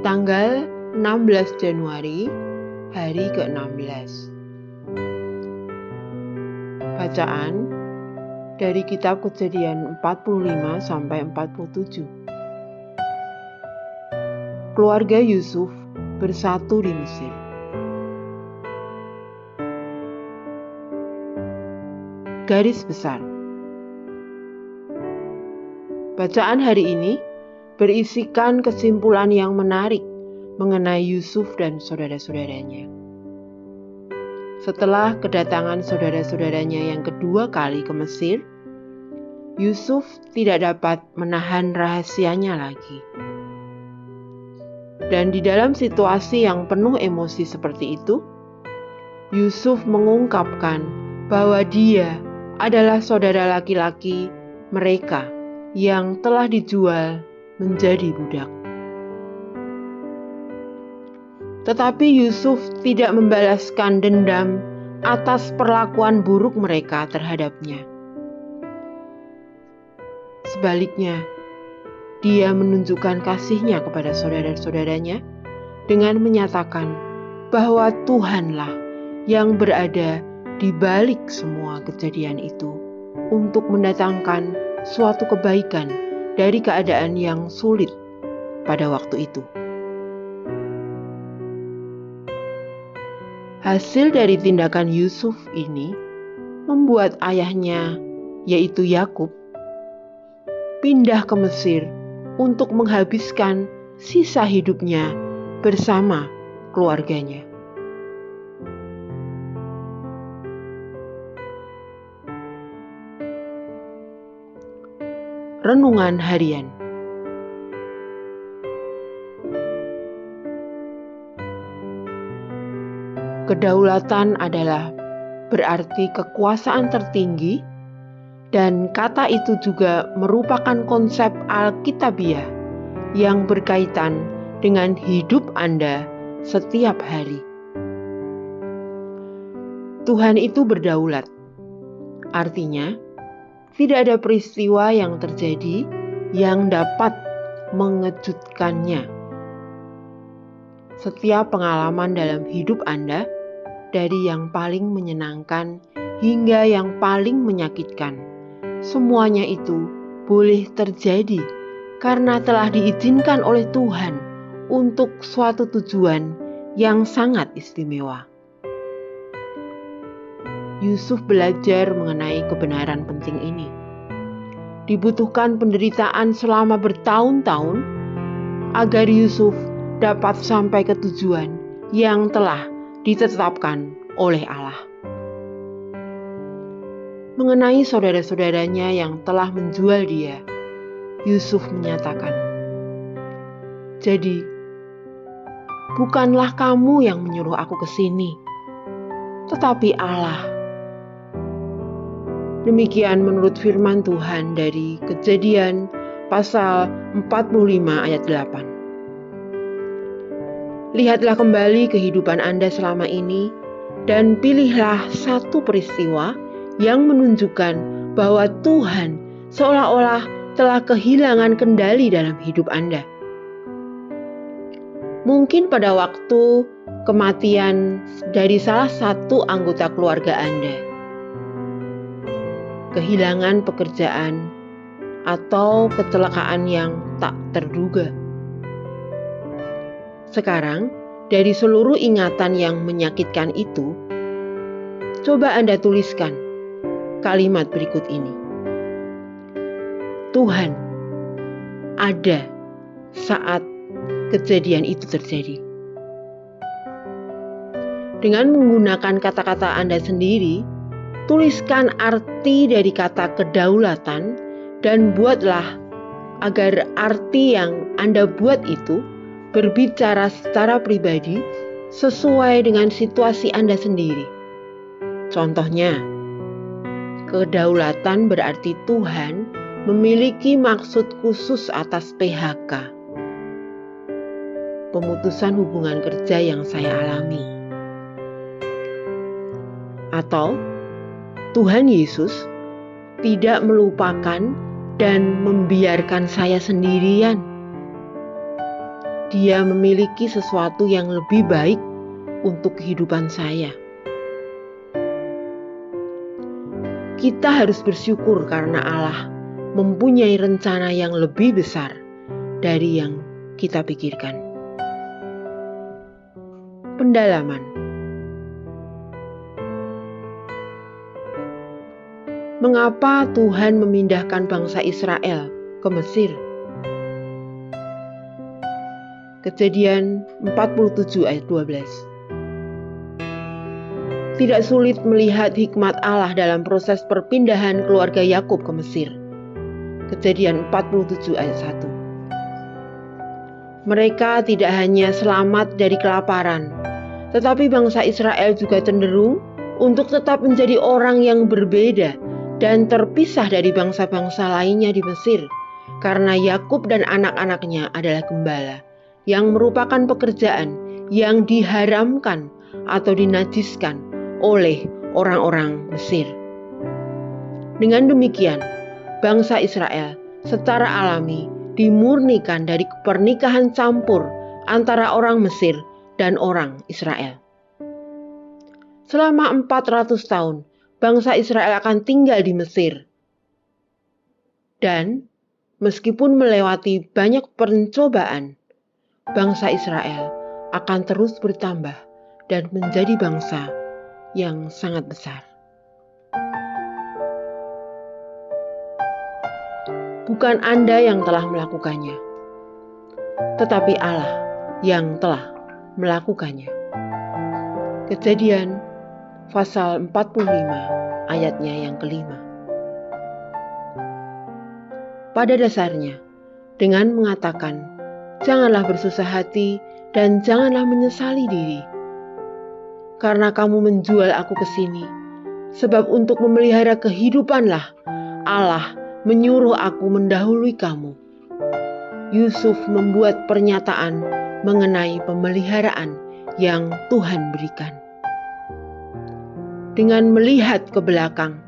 tanggal 16 Januari, hari ke-16. Bacaan dari kitab Kejadian 45 sampai 47. Keluarga Yusuf bersatu di Mesir. Garis besar. Bacaan hari ini berisikan kesimpulan yang menarik mengenai Yusuf dan saudara-saudaranya. Setelah kedatangan saudara-saudaranya yang kedua kali ke Mesir, Yusuf tidak dapat menahan rahasianya lagi. Dan di dalam situasi yang penuh emosi seperti itu, Yusuf mengungkapkan bahwa dia adalah saudara laki-laki mereka yang telah dijual menjadi budak. Tetapi Yusuf tidak membalaskan dendam atas perlakuan buruk mereka terhadapnya. Sebaliknya, dia menunjukkan kasihnya kepada saudara-saudaranya dengan menyatakan bahwa Tuhanlah yang berada di balik semua kejadian itu untuk mendatangkan suatu kebaikan dari keadaan yang sulit pada waktu itu. Hasil dari tindakan Yusuf ini membuat ayahnya, yaitu Yakub, pindah ke Mesir untuk menghabiskan sisa hidupnya bersama keluarganya. Renungan harian. Kedaulatan adalah berarti kekuasaan tertinggi, dan kata itu juga merupakan konsep Alkitabiah yang berkaitan dengan hidup Anda setiap hari. Tuhan itu berdaulat. Artinya, tidak ada peristiwa yang terjadi yang dapat mengejutkannya. Setiap pengalaman dalam hidup Anda, dari yang paling menyenangkan hingga yang paling menyakitkan, semuanya itu boleh terjadi karena telah diizinkan oleh Tuhan untuk suatu tujuan yang sangat istimewa. Yusuf belajar mengenai kebenaran penting ini. Dibutuhkan penderitaan selama bertahun-tahun agar Yusuf dapat sampai ke tujuan yang telah ditetapkan oleh Allah. Mengenai saudara-saudaranya yang telah menjual dia, Yusuf menyatakan, "Jadi, bukanlah kamu yang menyuruh aku ke sini, tetapi Allah." Demikian menurut firman Tuhan dari Kejadian pasal 45 ayat 8. Lihatlah kembali kehidupan Anda selama ini dan pilihlah satu peristiwa yang menunjukkan bahwa Tuhan seolah-olah telah kehilangan kendali dalam hidup Anda. Mungkin pada waktu kematian dari salah satu anggota keluarga Anda, kehilangan pekerjaan, atau kecelakaan yang tak terduga. Sekarang, dari seluruh ingatan yang menyakitkan itu, coba Anda tuliskan kalimat berikut ini. Tuhan ada saat kejadian itu terjadi. Dengan menggunakan kata-kata Anda sendiri, tuliskan arti dari kata kedaulatan dan buatlah agar arti yang Anda buat itu berbicara secara pribadi sesuai dengan situasi Anda sendiri. Contohnya, kedaulatan berarti Tuhan memiliki maksud khusus atas PHK, pemutusan hubungan kerja yang saya alami. Atau Tuhan Yesus tidak melupakan dan membiarkan saya sendirian. Dia memiliki sesuatu yang lebih baik untuk kehidupan saya. Kita harus bersyukur karena Allah mempunyai rencana yang lebih besar dari yang kita pikirkan. Pendalaman. Mengapa Tuhan memindahkan bangsa Israel ke Mesir? Kejadian 47 ayat 12. Tidak sulit melihat hikmat Allah dalam proses perpindahan keluarga Yakub ke Mesir. Kejadian 47 ayat 1. Mereka tidak hanya selamat dari kelaparan, tetapi bangsa Israel juga cenderung untuk tetap menjadi orang yang berbeda dan terpisah dari bangsa-bangsa lainnya di Mesir, karena Yakub dan anak-anaknya adalah gembala, yang merupakan pekerjaan yang diharamkan atau dinajiskan oleh orang-orang Mesir. Dengan demikian, bangsa Israel secara alami dimurnikan dari pernikahan campur antara orang Mesir dan orang Israel. Selama 400 tahun, bangsa Israel akan tinggal di Mesir. Dan meskipun melewati banyak pencobaan, bangsa Israel akan terus bertambah dan menjadi bangsa yang sangat besar. Bukan Anda yang telah melakukannya, tetapi Allah yang telah melakukannya. Kejadian pasal 45 ayatnya yang kelima. Pada dasarnya, dengan mengatakan, janganlah bersusah hati dan janganlah menyesali diri. Karena kamu menjual aku ke sini, sebab untuk memelihara kehidupanlah Allah menyuruh aku mendahului kamu. Yusuf membuat pernyataan mengenai pemeliharaan yang Tuhan berikan. Dengan melihat ke belakang,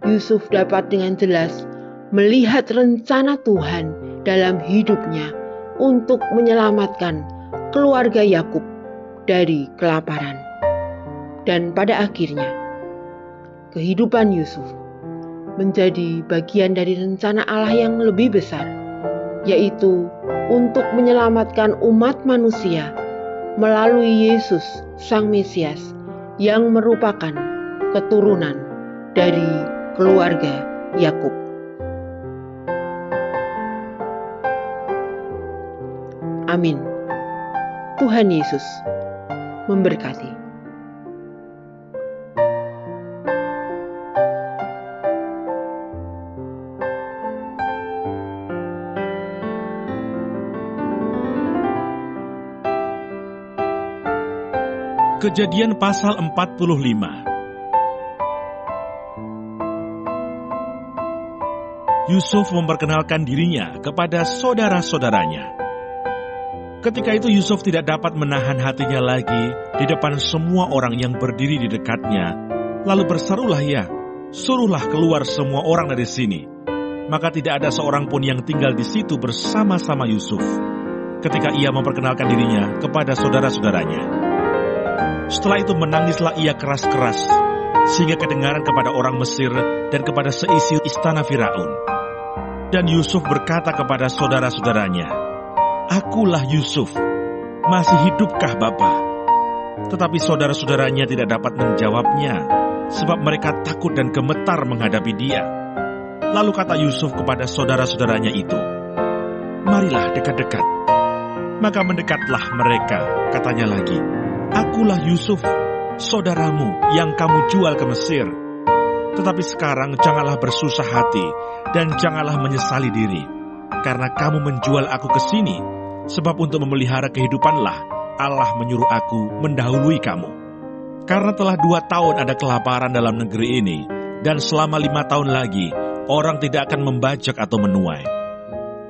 Yusuf dapat dengan jelas melihat rencana Tuhan dalam hidupnya untuk menyelamatkan keluarga Yakub dari kelaparan. Dan pada akhirnya, kehidupan Yusuf menjadi bagian dari rencana Allah yang lebih besar, yaitu untuk menyelamatkan umat manusia melalui Yesus, Sang Mesias, yang merupakan keturunan dari keluarga Yakub. Amin. Tuhan Yesus memberkati. Kejadian pasal 45. Yusuf memperkenalkan dirinya kepada saudara-saudaranya. Ketika itu Yusuf tidak dapat menahan hatinya lagi di depan semua orang yang berdiri di dekatnya. Lalu berserulah ia, suruhlah keluar semua orang dari sini. Maka tidak ada seorang pun yang tinggal di situ bersama-sama Yusuf ketika ia memperkenalkan dirinya kepada saudara-saudaranya. Setelah itu menangislah ia keras-keras, sehingga kedengaran kepada orang Mesir dan kepada seisi istana Firaun. Dan Yusuf berkata kepada saudara-saudaranya, "Akulah Yusuf, masih hidupkah Bapa?" Tetapi saudara-saudaranya tidak dapat menjawabnya, sebab mereka takut dan gemetar menghadapi dia. Lalu kata Yusuf kepada saudara-saudaranya itu, "Marilah dekat-dekat." Maka mendekatlah mereka, katanya lagi, "Akulah Yusuf, saudaramu yang kamu jual ke Mesir. Tetapi sekarang janganlah bersusah hati dan janganlah menyesali diri, karena kamu menjual aku ke sini, sebab untuk memelihara kehidupanlah Allah menyuruh aku mendahului kamu. Karena telah 2 tahun ada kelaparan dalam negeri ini, dan selama 5 tahun lagi orang tidak akan membajak atau menuai.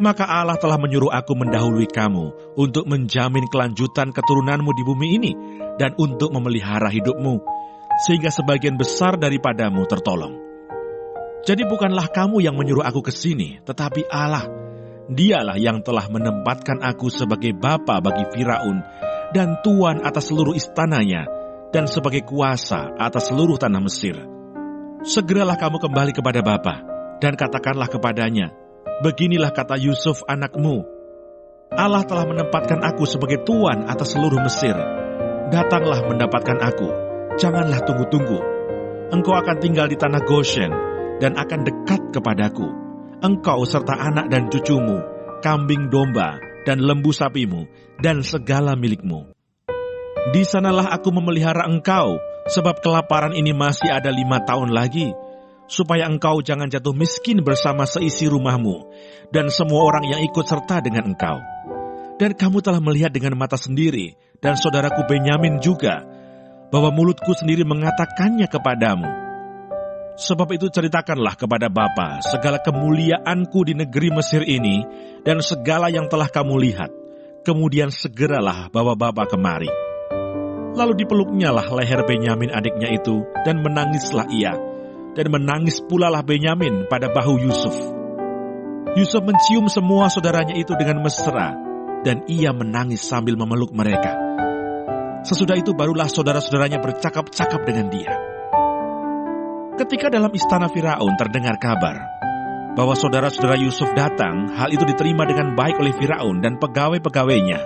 Maka Allah telah menyuruh aku mendahului kamu untuk menjamin kelanjutan keturunanmu di bumi ini dan untuk memelihara hidupmu, sehingga sebagian besar daripadamu tertolong. Jadi bukanlah kamu yang menyuruh aku ke sini, tetapi Allah. Dialah yang telah menempatkan aku sebagai bapa bagi Firaun dan tuan atas seluruh istananya dan sebagai kuasa atas seluruh tanah Mesir. Segeralah kamu kembali kepada bapa dan katakanlah kepadanya, beginilah kata Yusuf anakmu, Allah telah menempatkan aku sebagai tuan atas seluruh Mesir. Datanglah mendapatkan aku, janganlah tunggu-tunggu. Engkau akan tinggal di tanah Goshen dan akan dekat kepadaku. Engkau serta anak dan cucumu, kambing domba dan lembu sapimu, dan segala milikmu. Di sanalah aku memelihara engkau, sebab kelaparan ini masih ada 5 tahun lagi, supaya engkau jangan jatuh miskin bersama seisi rumahmu, dan semua orang yang ikut serta dengan engkau. Dan kamu telah melihat dengan mata sendiri, dan saudaraku Benyamin juga, bahwa mulutku sendiri mengatakannya kepadamu. Sebab itu ceritakanlah kepada Bapa segala kemuliaanku di negeri Mesir ini dan segala yang telah kamu lihat. Kemudian segeralah bawa Bapa kemari. Lalu dipeluknyalah leher Benyamin adiknya itu dan menangislah ia. Dan menangis pula lah Benyamin pada bahu Yusuf. Yusuf mencium semua saudaranya itu dengan mesra dan ia menangis sambil memeluk mereka. Sesudah itu barulah saudara-saudaranya bercakap-cakap dengan dia. Ketika dalam istana Firaun terdengar kabar bahwa saudara-saudara Yusuf datang, hal itu diterima dengan baik oleh Firaun dan pegawai-pegawainya.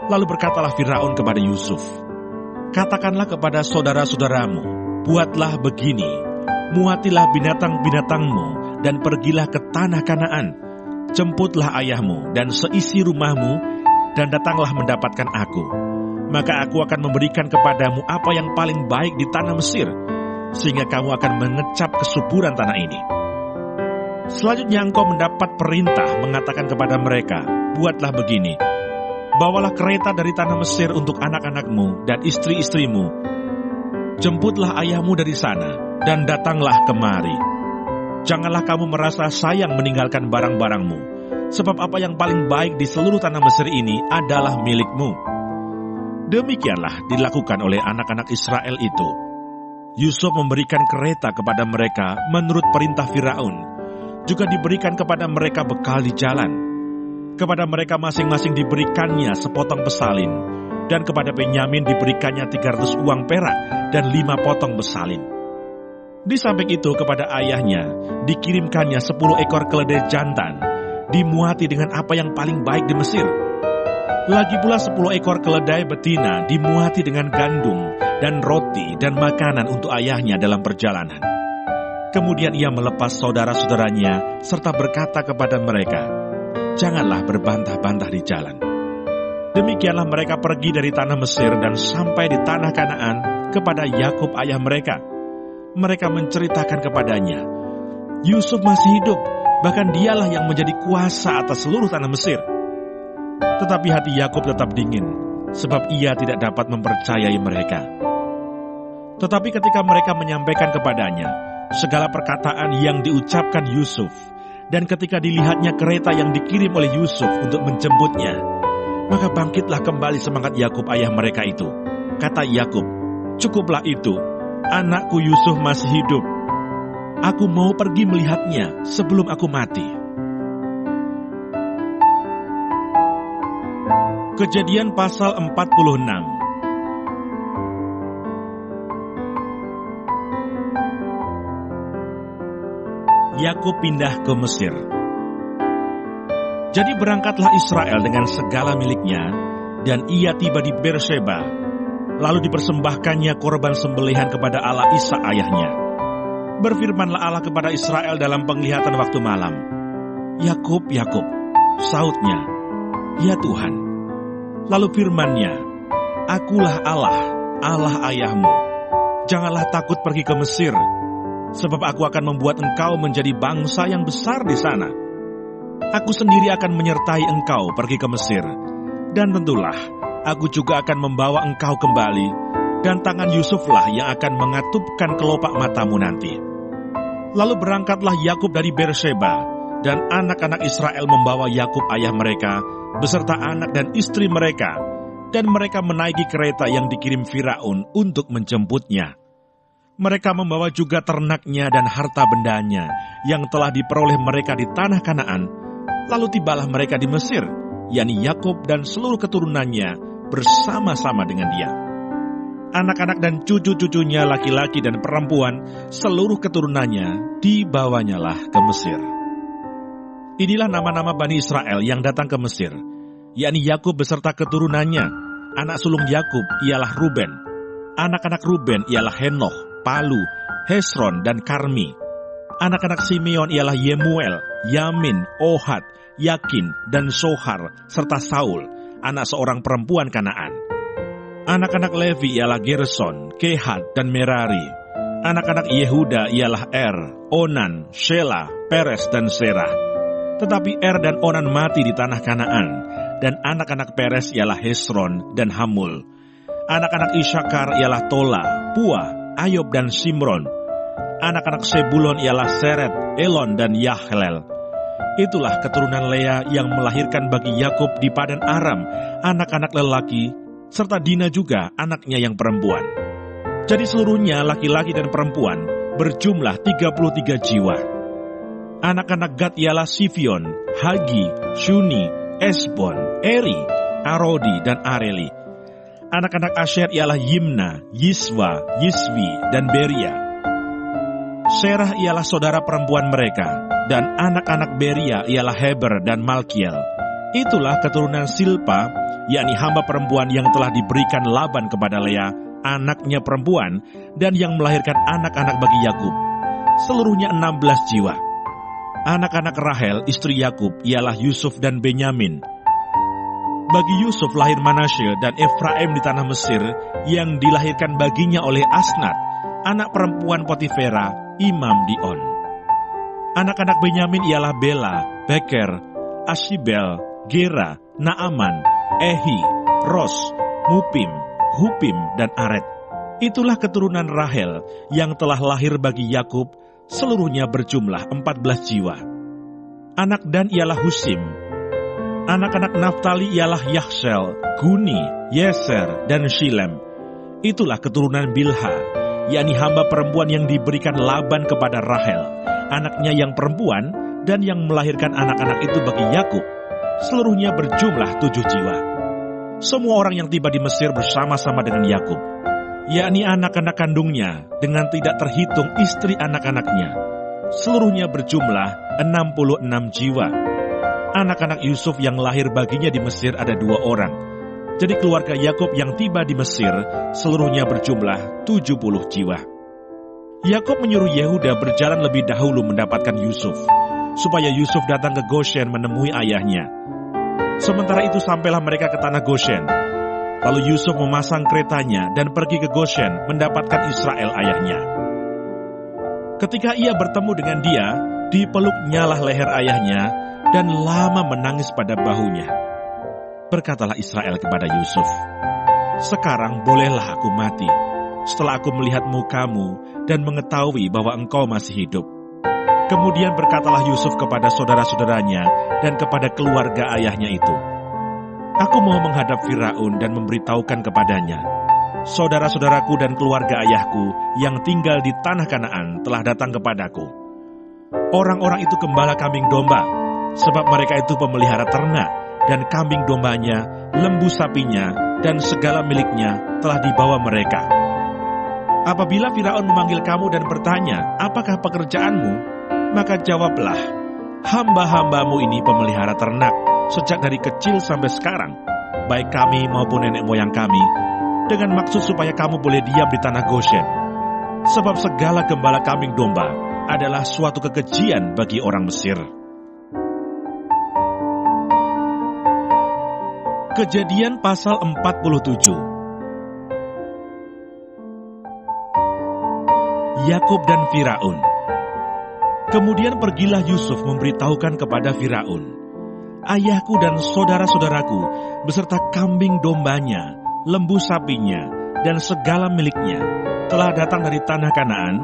Lalu berkatalah Firaun kepada Yusuf, katakanlah kepada saudara-saudaramu, buatlah begini, muatilah binatang-binatangmu dan pergilah ke tanah Kanaan, jemputlah ayahmu dan seisi rumahmu dan datanglah mendapatkan aku. Maka aku akan memberikan kepadamu apa yang paling baik di tanah Mesir, sehingga kamu akan mengecap kesuburan tanah ini. Selanjutnya engkau mendapat perintah mengatakan kepada mereka, buatlah begini, bawalah kereta dari tanah Mesir untuk anak-anakmu dan istri-istrimu. Jemputlah ayahmu dari sana dan datanglah kemari. Janganlah kamu merasa sayang meninggalkan barang-barangmu, sebab apa yang paling baik di seluruh tanah Mesir ini adalah milikmu. Demikianlah dilakukan oleh anak-anak Israel itu. Yusuf memberikan kereta kepada mereka menurut perintah Firaun. Juga diberikan kepada mereka bekal di jalan. Kepada mereka masing-masing diberikannya sepotong pesalin. Dan kepada Benyamin diberikannya 300 uang perak dan 5 potong pesalin. Di samping itu kepada ayahnya dikirimkannya 10 ekor keledai jantan, dimuati dengan apa yang paling baik di Mesir. Lagi pula 10 ekor keledai betina dimuati dengan gandum dan roti dan makanan untuk ayahnya dalam perjalanan. Kemudian ia melepas saudara-saudaranya serta berkata kepada mereka, janganlah berbantah-bantah di jalan. Demikianlah mereka pergi dari tanah Mesir dan sampai di tanah Kanaan kepada Yakub ayah mereka. Mereka menceritakan kepadanya, Yusuf masih hidup, bahkan dialah yang menjadi kuasa atas seluruh tanah Mesir. Tetapi hati Yakub tetap dingin, sebab ia tidak dapat mempercayai mereka. Tetapi ketika mereka menyampaikan kepadanya segala perkataan yang diucapkan Yusuf, dan ketika dilihatnya kereta yang dikirim oleh Yusuf untuk menjemputnya, maka bangkitlah kembali semangat Yakub ayah mereka itu. Kata Yakub, cukuplah itu, anakku Yusuf masih hidup. Aku mau pergi melihatnya sebelum aku mati. Kejadian pasal 46. Yakub pindah ke Mesir. Jadi berangkatlah Israel dengan segala miliknya, dan ia tiba di Beersheba. Lalu dipersembahkannya korban sembelihan kepada Allah Ishak ayahnya. Berfirmanlah Allah kepada Israel dalam penglihatan waktu malam. Yakub, Yakub, sautnya, ya Tuhan. Lalu firman-Nya, akulah Allah, Allah ayahmu. Janganlah takut pergi ke Mesir, sebab aku akan membuat engkau menjadi bangsa yang besar di sana. Aku sendiri akan menyertai engkau pergi ke Mesir, dan tentulah aku juga akan membawa engkau kembali, dan tangan Yusuflah yang akan mengatupkan kelopak matamu nanti. Lalu berangkatlah Yakub dari Beersheba, dan anak-anak Israel membawa Yakub ayah mereka, beserta anak dan istri mereka, dan mereka menaiki kereta yang dikirim Firaun untuk menjemputnya. Mereka membawa juga ternaknya dan harta bendanya yang telah diperoleh mereka di tanah Kanaan, Lalu tibalah mereka di Mesir, yakni Yakub dan seluruh keturunannya bersama-sama dengan dia. Anak-anak dan cucu-cucunya laki-laki dan perempuan, seluruh keturunannya dibawanyalah ke Mesir. Inilah nama-nama Bani Israel yang datang ke Mesir, yakni Yakub beserta keturunannya. Anak sulung Yakub ialah Ruben. Anak-anak Ruben ialah Henoch, Palu, Hesron, dan Karmi. Anak-anak Simeon ialah Yemuel, Yamin, Ohad, Yakin, dan Sohar, serta Saul, anak seorang perempuan Kanaan. Anak-anak Levi ialah Gerson, Kehat, dan Merari. Anak-anak Yehuda ialah Onan, Shela, Peres, dan Serah. Tetapi dan Onan mati di tanah Kanaan, dan anak-anak Peres ialah Hesron dan Hamul. Anak-anak Isakar ialah Tola, Pua, Ayob, dan Simron. Anak-anak Sebulon ialah Seret, Elon, dan Yahlel. Itulah keturunan Lea yang melahirkan bagi Yakub di Padan Aram anak-anak lelaki, serta Dina juga anaknya yang perempuan. Jadi seluruhnya laki-laki dan perempuan berjumlah 33 jiwa. Anak-anak Gad ialah Sifion, Hagi, Shuni, Esbon, Eri, Arodi, dan Areli. Anak-anak Asher ialah Yimna, Yiswa, Yiswi, dan Beria. Serah ialah saudara perempuan mereka, dan anak-anak Beria ialah Heber dan Malkiel. Itulah keturunan Silpa, yakni hamba perempuan yang telah diberikan Laban kepada Lea, anaknya perempuan, dan yang melahirkan anak-anak bagi Yakub. Seluruhnya 16 jiwa. Anak-anak Rahel, istri Yakub, ialah Yusuf dan Benyamin. Bagi Yusuf lahir Manasye dan Efraim di tanah Mesir, yang dilahirkan baginya oleh Asnat, anak perempuan Potifera, imam di On. Anak-anak Benyamin ialah Bela, Beker, Ashibel, Gera, Naaman, Ehi, Ros, Mupim, Hupim, dan Aret. Itulah keturunan Rahel yang telah lahir bagi Yakub, seluruhnya berjumlah 14 jiwa. Anak Dan ialah Husim. Anak-anak Naftali ialah Yaksel, Guni, Yeser, dan Shilem. Itulah keturunan Bilha, yakni hamba perempuan yang diberikan Laban kepada Rahel, anaknya yang perempuan, dan yang melahirkan anak-anak itu bagi Yakub. Seluruhnya berjumlah 7 jiwa. Semua orang yang tiba di Mesir bersama-sama dengan Yakub, yakni anak-anak kandungnya, dengan tidak terhitung istri anak-anaknya. Seluruhnya berjumlah 66 jiwa. Anak-anak Yusuf yang lahir baginya di Mesir ada 2 orang. Jadi keluarga Yakub yang tiba di Mesir, seluruhnya berjumlah 70 jiwa. Yakub menyuruh Yehuda berjalan lebih dahulu mendapatkan Yusuf, supaya Yusuf datang ke Goshen menemui ayahnya. Sementara itu sampailah mereka ke tanah Goshen. Lalu Yusuf memasang keretanya dan pergi ke Goshen mendapatkan Israel ayahnya. Ketika ia bertemu dengan dia, dipeluknyalah leher ayahnya dan lama menangis pada bahunya. Berkatalah Israel kepada Yusuf, "Sekarang bolehlah aku mati, setelah aku melihat mukamu dan mengetahui bahwa engkau masih hidup." Kemudian berkatalah Yusuf kepada saudara-saudaranya dan kepada keluarga ayahnya itu, "Aku mau menghadap Firaun dan memberitahukan kepadanya, saudara-saudaraku dan keluarga ayahku yang tinggal di tanah Kanaan telah datang kepadaku. Orang-orang itu gembala kambing domba, sebab mereka itu pemelihara ternak, dan kambing dombanya, lembu sapinya, dan segala miliknya telah dibawa mereka. Apabila Firaun memanggil kamu dan bertanya, apakah pekerjaanmu? Maka jawablah, hamba-hambamu ini pemelihara ternak, sejak dari kecil sampai sekarang, baik kami maupun nenek moyang kami, dengan maksud supaya kamu boleh diam di tanah Goshen. Sebab segala gembala kambing domba adalah suatu kekejian bagi orang Mesir." Kejadian pasal 47. Yakub dan Firaun. Kemudian pergilah Yusuf memberitahukan kepada Firaun, "Ayahku dan saudara-saudaraku beserta kambing dombanya, lembu sapinya, dan segala miliknya telah datang dari tanah Kanaan,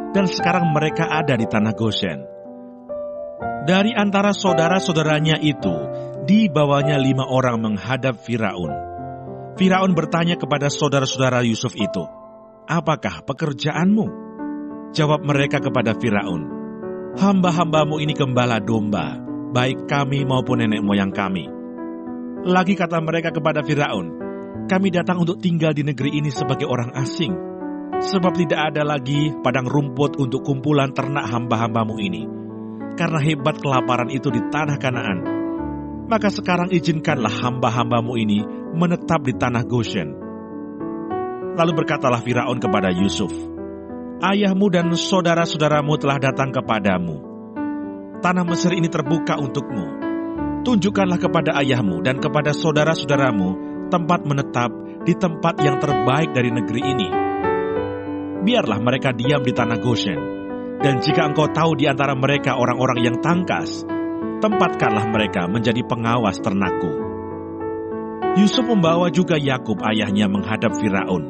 dan sekarang mereka ada di tanah Goshen." Dari antara saudara-saudaranya itu, dibawanya 5 orang menghadap Firaun. Firaun bertanya kepada saudara-saudara Yusuf itu, "Apakah pekerjaanmu?" Jawab mereka kepada Firaun, "Hamba-hambamu ini gembala domba, baik kami maupun nenek moyang kami. Lagi kata mereka kepada Firaun, kami datang untuk tinggal di negeri ini sebagai orang asing, sebab tidak ada lagi padang rumput untuk kumpulan ternak hamba-hambamu ini, karena hebat kelaparan itu di tanah Kanaan. Maka sekarang izinkanlah hamba-hambamu ini menetap di tanah Goshen. Lalu berkatalah Firaun kepada Yusuf, ayahmu dan saudara-saudaramu telah datang kepadamu. Tanah Mesir ini terbuka untukmu. Tunjukkanlah kepada ayahmu dan kepada saudara-saudaramu tempat menetap di tempat yang terbaik dari negeri ini. Biarlah mereka diam di tanah Goshen. Dan jika engkau tahu di antara mereka orang-orang yang tangkas, tempatkanlah mereka menjadi pengawas ternakku. Yusuf membawa juga Yakub ayahnya menghadap Firaun.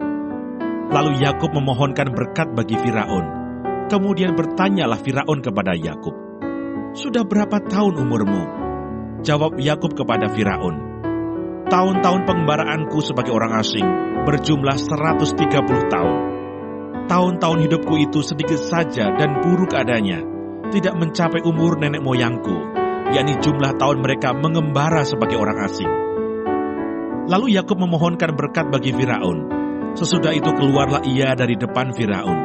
Lalu Yakub memohonkan berkat bagi Firaun. Kemudian bertanyalah Firaun kepada Yakub, sudah berapa tahun umurmu? Jawab Yakub kepada Firaun, tahun-tahun pengembaraanku sebagai orang asing berjumlah 130 tahun. Tahun-tahun hidupku itu sedikit saja dan buruk adanya, tidak mencapai umur nenek moyangku, yakni jumlah tahun mereka mengembara sebagai orang asing. Lalu Yakub memohonkan berkat bagi Firaun. Sesudah itu keluarlah ia dari depan Firaun.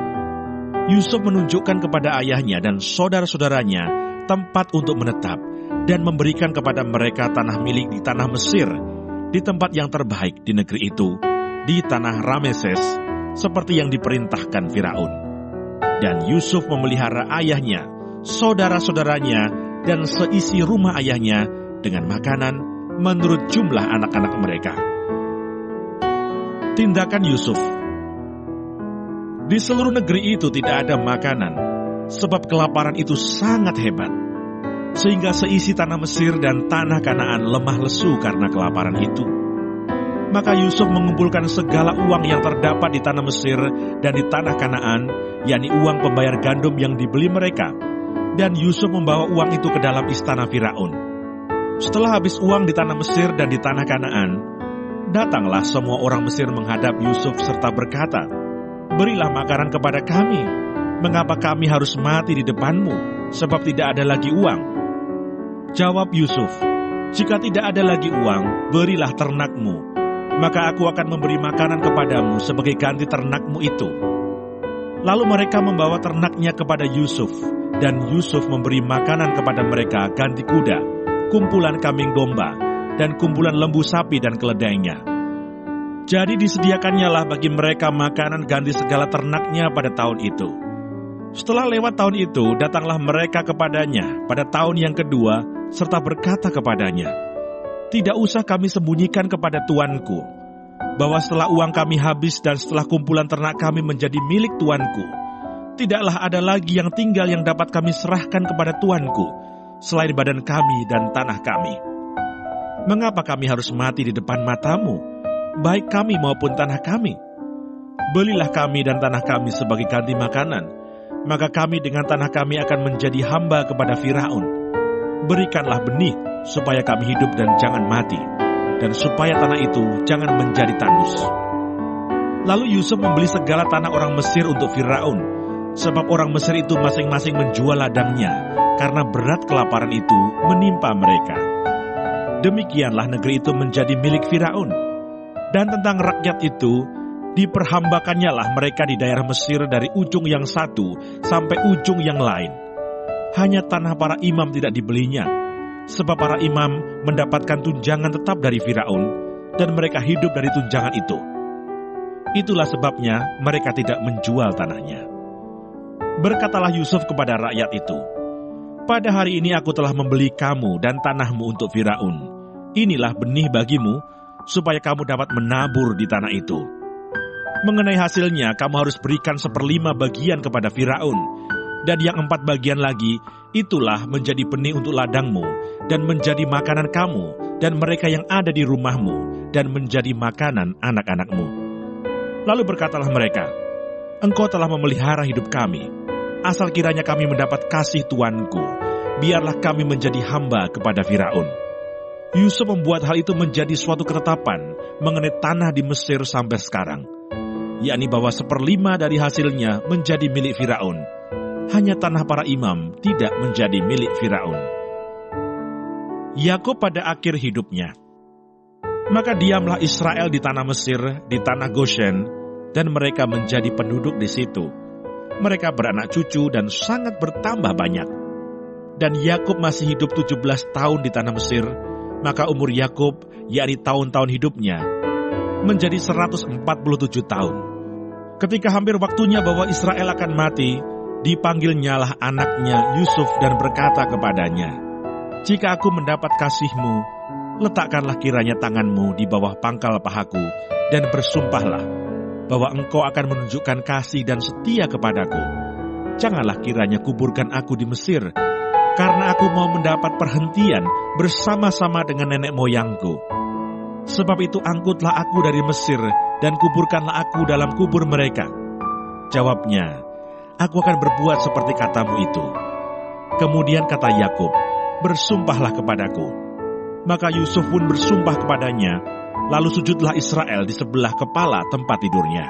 Yusuf menunjukkan kepada ayahnya dan saudara-saudaranya tempat untuk menetap, dan memberikan kepada mereka tanah milik di tanah Mesir, di tempat yang terbaik di negeri itu, di tanah Rameses, seperti yang diperintahkan Firaun. Dan Yusuf memelihara ayahnya, saudara-saudaranya, dan seisi rumah ayahnya dengan makanan menurut jumlah anak-anak mereka. Tindakan Yusuf. Di seluruh negeri itu tidak ada makanan, sebab kelaparan itu sangat hebat, sehingga seisi tanah Mesir dan tanah Kanaan lemah lesu karena kelaparan itu. Maka Yusuf mengumpulkan segala uang yang terdapat di tanah Mesir dan di tanah Kanaan, yakni uang pembayar gandum yang dibeli mereka. Dan Yusuf membawa uang itu ke dalam istana Firaun. Setelah habis uang di tanah Mesir dan di tanah Kanaan, datanglah semua orang Mesir menghadap Yusuf serta berkata, berilah makanan kepada kami. Mengapa kami harus mati di depanmu, sebab tidak ada lagi uang? Jawab Yusuf, jika tidak ada lagi uang, berilah ternakmu, maka aku akan memberi makanan kepadamu sebagai ganti ternakmu itu. Lalu mereka membawa ternaknya kepada Yusuf, dan Yusuf memberi makanan kepada mereka ganti kuda, kumpulan kambing domba, dan kumpulan lembu sapi dan keledainya. Jadi disediakannya lah bagi mereka makanan ganti segala ternaknya pada tahun itu. Setelah lewat tahun itu, datanglah mereka kepadanya pada tahun yang kedua, serta berkata kepadanya, tidak usah kami sembunyikan kepada tuanku, bahwa setelah uang kami habis dan setelah kumpulan ternak kami menjadi milik tuanku, tidaklah ada lagi yang tinggal yang dapat kami serahkan kepada tuanku, selain badan kami dan tanah kami. Mengapa kami harus mati di depan matamu, baik kami maupun tanah kami? Belilah kami dan tanah kami sebagai ganti makanan, maka kami dengan tanah kami akan menjadi hamba kepada Firaun. Berikanlah benih supaya kami hidup dan jangan mati, dan supaya tanah itu jangan menjadi tandus. Lalu Yusuf membeli segala tanah orang Mesir untuk Firaun, sebab orang Mesir itu masing-masing menjual ladangnya, karena berat kelaparan itu menimpa mereka. Demikianlah negeri itu menjadi milik Firaun. Dan tentang rakyat itu, diperhambakannya lah mereka di daerah Mesir dari ujung yang satu sampai ujung yang lain. Hanya tanah para imam tidak dibelinya, sebab para imam mendapatkan tunjangan tetap dari Firaun, dan mereka hidup dari tunjangan itu. Itulah sebabnya mereka tidak menjual tanahnya. Berkatalah Yusuf kepada rakyat itu, pada hari ini aku telah membeli kamu dan tanahmu untuk Firaun. Inilah benih bagimu, supaya kamu dapat menabur di tanah itu. Mengenai hasilnya, kamu harus berikan 1/5 bagian kepada Firaun, dan yang 4 bagian lagi, itulah menjadi benih untuk ladangmu, dan menjadi makanan kamu, dan mereka yang ada di rumahmu, dan menjadi makanan anak-anakmu. Lalu berkatalah mereka, engkau telah memelihara hidup kami, asal kiranya kami mendapat kasih tuanku, biarlah kami menjadi hamba kepada Firaun. Yusuf membuat hal itu menjadi suatu ketetapan mengenai tanah di Mesir sampai sekarang, yakni bahwa 1/5 dari hasilnya menjadi milik Firaun. Hanya tanah para imam tidak menjadi milik Firaun. Yakub pada akhir hidupnya. Maka diamlah Israel di tanah Mesir, di tanah Goshen, dan mereka menjadi penduduk di situ. Mereka beranak cucu dan sangat bertambah banyak. Dan Yakub masih hidup 17 tahun di tanah Mesir, maka umur Yakub, yakni tahun-tahun hidupnya, menjadi 147 tahun. Ketika hampir waktunya bahwa Israel akan mati, dipanggilnyalah anaknya Yusuf dan berkata kepadanya, "Jika aku mendapat kasih-Mu, letakkanlah kiranya tangan-Mu di bawah pangkal pahaku, dan bersumpahlah bahwa Engkau akan menunjukkan kasih dan setia kepadaku. Janganlah kiranya kuburkan aku di Mesir, karena aku mau mendapat perhentian bersama-sama dengan nenek moyangku. Sebab itu angkutlah aku dari Mesir, dan kuburkanlah aku dalam kubur mereka." Jawabnya, "Aku akan berbuat seperti katamu itu." Kemudian kata Yakub, "Bersumpahlah kepadaku." Maka Yusuf pun bersumpah kepadanya, lalu sujudlah Israel di sebelah kepala tempat tidurnya.